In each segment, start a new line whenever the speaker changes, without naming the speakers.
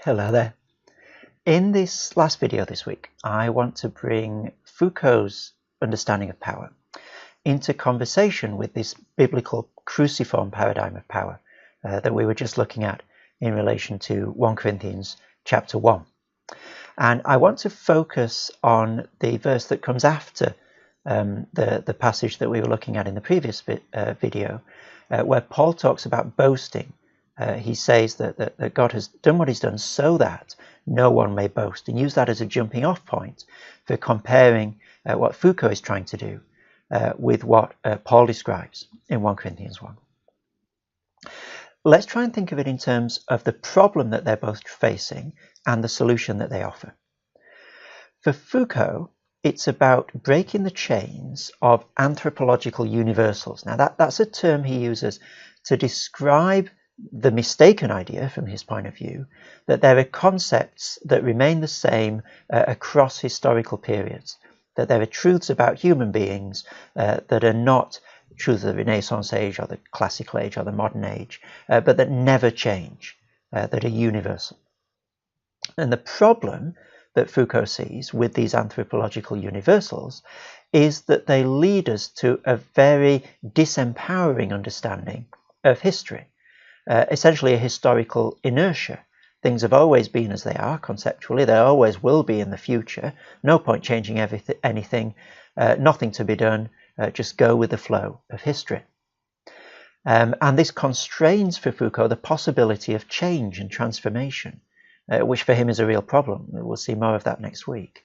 Hello there. In this last video this week, I want to bring Foucault's understanding of power into conversation with this biblical cruciform paradigm of power that we were just looking at in relation to 1 Corinthians chapter 1. And I want to focus on the verse that comes after the passage that we were looking at in the previous video, where Paul talks about boasting. He says that God has done what he's done so that no one may boast, and use that as a jumping off point for comparing what Foucault is trying to do with what Paul describes in 1 Corinthians 1. Let's try and think of it in terms of the problem that they're both facing and the solution that they offer. For Foucault, it's about breaking the chains of anthropological universals. Now that's a term he uses to describe the mistaken idea, from his point of view, that there are concepts that remain the same across historical periods, that there are truths about human beings that are not truths of the Renaissance age or the classical age or the modern age, but that never change, that are universal. And the problem that Foucault sees with these anthropological universals is that they lead us to a very disempowering understanding of history. Essentially a historical inertia. Things have always been as they are conceptually, they always will be in the future, no point changing anything, nothing to be done, just go with the flow of history. And this constrains for Foucault the possibility of change and transformation, which for him is a real problem. We'll see more of that next week.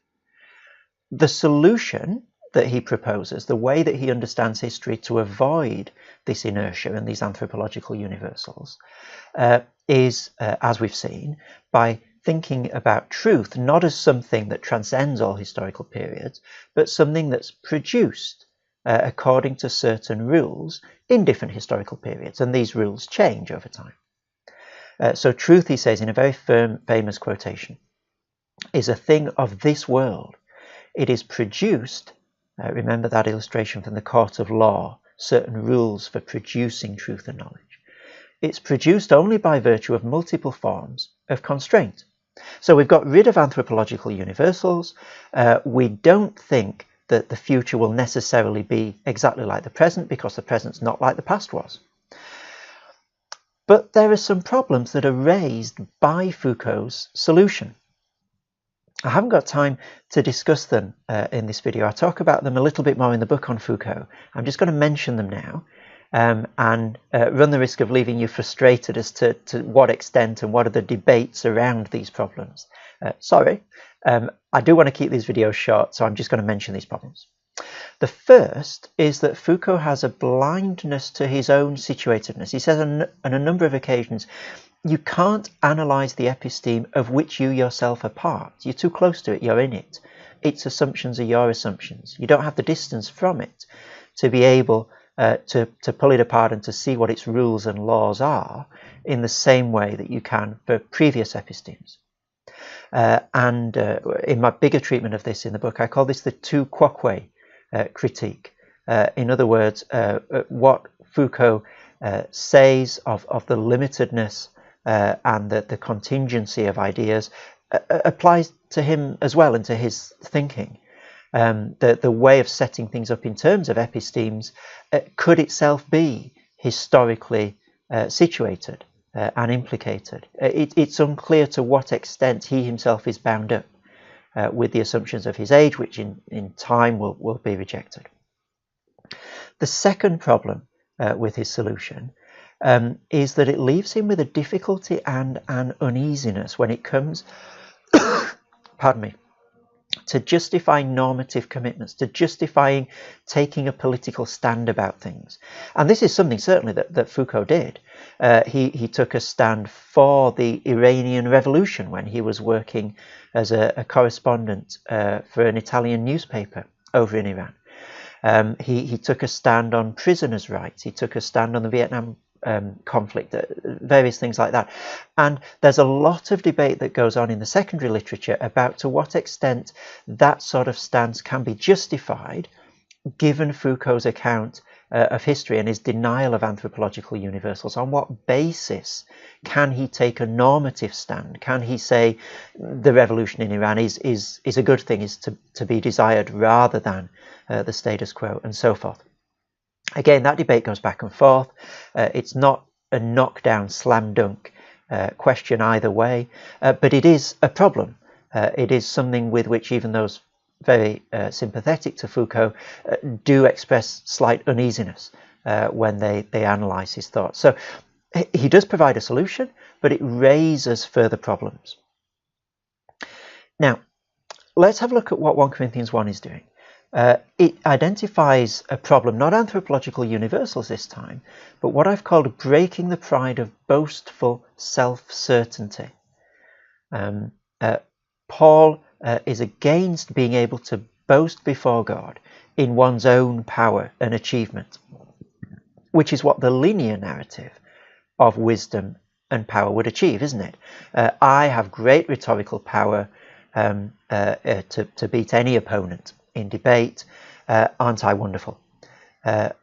The solution that he proposes, the way that he understands history to avoid this inertia and these anthropological universals, is, as we've seen, by thinking about truth not as something that transcends all historical periods, but something that's produced according to certain rules in different historical periods, and these rules change over time. So truth, he says in a very famous quotation, is a thing of this world. It is produced, remember that illustration from the court of law, certain rules for producing truth and knowledge. It's produced only by virtue of multiple forms of constraint. So we've got rid of anthropological universals. We don't think that the future will necessarily be exactly like the present because the present's not like the past was. But there are some problems that are raised by Foucault's solution. I haven't got time to discuss them in this video. I talk about them a little bit more in the book on Foucault. I'm just going to mention them now and run the risk of leaving you frustrated as to what extent and what are the debates around these problems. Sorry, I do want to keep these videos short, so I'm just going to mention these problems. The first is that Foucault has a blindness to his own situatedness. He says on a number of occasions, you can't analyse the episteme of which you yourself are part. You're too close to it, you're in it. Its assumptions are your assumptions. You don't have the distance from it to be able to pull it apart and to see what its rules and laws are in the same way that you can for previous epistemes. And in my bigger treatment of this in the book, I call this the tu quoque critique. In other words, what Foucault says of the limitedness and the contingency of ideas applies to him as well and to his thinking. The way of setting things up in terms of epistemes could itself be historically situated and implicated. It's unclear to what extent he himself is bound up with the assumptions of his age, which in time will be rejected. The second problem with his solution is that it leaves him with a difficulty and an uneasiness when it comes pardon me, to justifying normative commitments, to justifying taking a political stand about things. And this is something certainly that Foucault did. He took a stand for the Iranian Revolution when he was working as a correspondent for an Italian newspaper over in Iran. He took a stand on prisoners' rights. He took a stand on the Vietnam conflict, various things like that. And there's a lot of debate that goes on in the secondary literature about to what extent that sort of stance can be justified given Foucault's account of history and his denial of anthropological universals, on what basis can he take a normative stand? Can he say the revolution in Iran is a good thing, is to be desired rather than the status quo, and so forth? Again, that debate goes back and forth. It's not a knockdown, slam dunk question either way, but it is a problem. It is something with which even those very sympathetic to Foucault do express slight uneasiness when they analyse his thoughts. So he does provide a solution, but it raises further problems. Now, let's have a look at what 1 Corinthians 1 is doing. It identifies a problem, not anthropological universals this time, but what I've called breaking the pride of boastful self-certainty. Paul is against being able to boast before God in one's own power and achievement, which is what the linear narrative of wisdom and power would achieve, isn't it? I have great rhetorical power to beat any opponent in debate. Aren't I wonderful?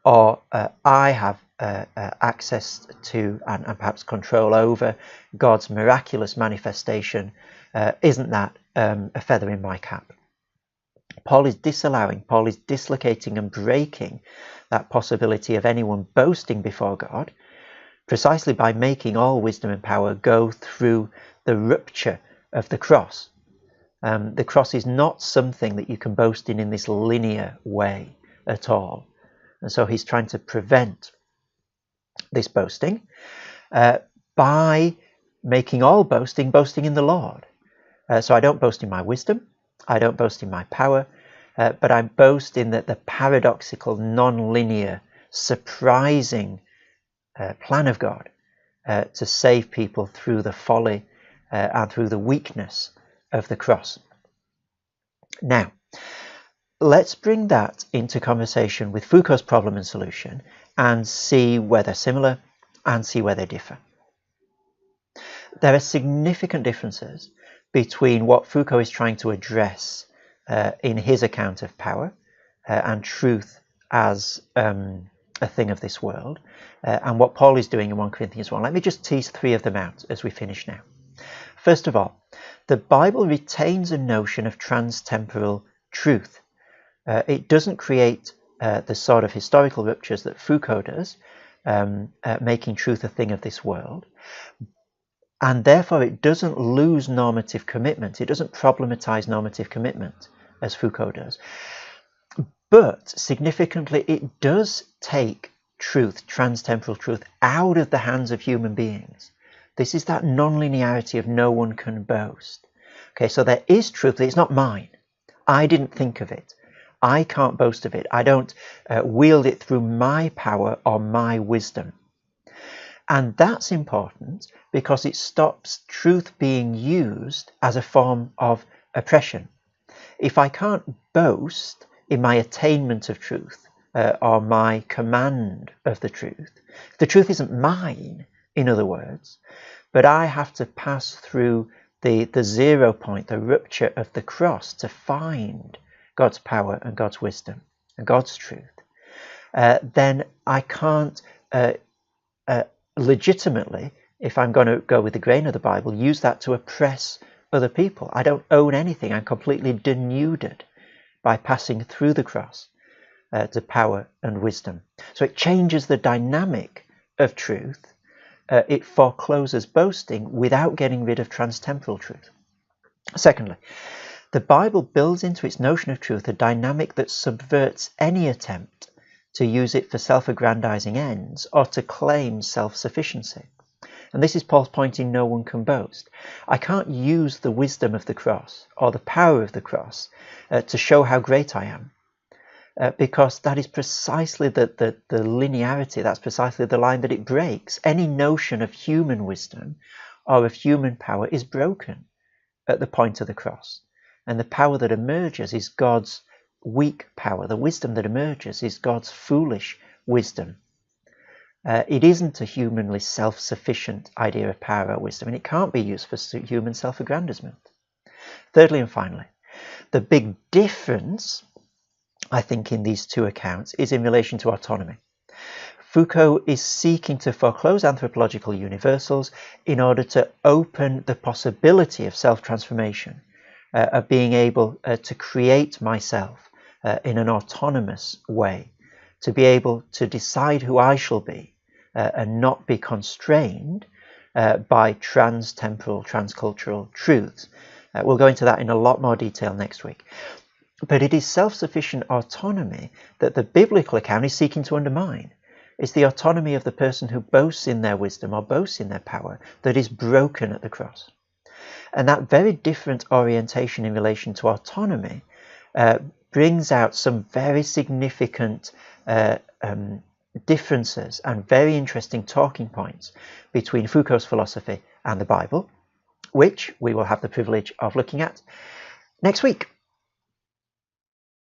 Or I have access to and perhaps control over God's miraculous manifestation. Isn't that a feather in my cap? Paul is dislocating and breaking that possibility of anyone boasting before God, precisely by making all wisdom and power go through the rupture of the cross. The cross is not something that you can boast in this linear way at all. And so he's trying to prevent this boasting by making all boasting in the Lord. So I don't boast in my wisdom, I don't boast in my power, but I boast in the paradoxical, non-linear, surprising plan of God to save people through the folly and through the weakness of the cross. Now, let's bring that into conversation with Foucault's problem and solution and see where they're similar and see where they differ. There are significant differences between what Foucault is trying to address in his account of power and truth as a thing of this world, and what Paul is doing in 1 Corinthians 1. Let me just tease 3 of them out as we finish now. First of all, the Bible retains a notion of transtemporal truth. It doesn't create the sort of historical ruptures that Foucault does, making truth a thing of this world. And therefore it doesn't lose normative commitment. It doesn't problematize normative commitment as Foucault does. But significantly, it does take truth, transtemporal truth, out of the hands of human beings. This is that non-linearity of no one can boast. Okay, so there is truth, it's not mine. I didn't think of it. I can't boast of it. I don't wield it through my power or my wisdom. And that's important because it stops truth being used as a form of oppression. If I can't boast in my attainment of truth or my command of the truth isn't mine, in other words, but I have to pass through the 0 point, the rupture of the cross, to find God's power and God's wisdom and God's truth, then I can't legitimately, if I'm going to go with the grain of the Bible, use that to oppress other people. I don't own anything. I'm completely denuded by passing through the cross to power and wisdom. So it changes the dynamic of truth. It forecloses boasting without getting rid of transtemporal truth. Secondly, the Bible builds into its notion of truth a dynamic that subverts any attempt to use it for self-aggrandizing ends or to claim self-sufficiency. And this is Paul's point in no one can boast. I can't use the wisdom of the cross or the power of the cross to show how great I am, because that is precisely the linearity, that's precisely the line that it breaks. Any notion of human wisdom or of human power is broken at the point of the cross. And the power that emerges is God's weak power. The wisdom that emerges is God's foolish wisdom. It isn't a humanly self-sufficient idea of power or wisdom, and it can't be used for human self-aggrandizement. Thirdly and finally, the big difference I think, in these two accounts is in relation to autonomy. Foucault is seeking to foreclose anthropological universals in order to open the possibility of self-transformation, of being able to create myself in an autonomous way, to be able to decide who I shall be and not be constrained by trans-temporal, transcultural truths. We'll go into that in a lot more detail next week. But it is self-sufficient autonomy that the biblical account is seeking to undermine. It's the autonomy of the person who boasts in their wisdom or boasts in their power that is broken at the cross. And that very different orientation in relation to autonomy brings out some very significant differences and very interesting talking points between Foucault's philosophy and the Bible, which we will have the privilege of looking at next week.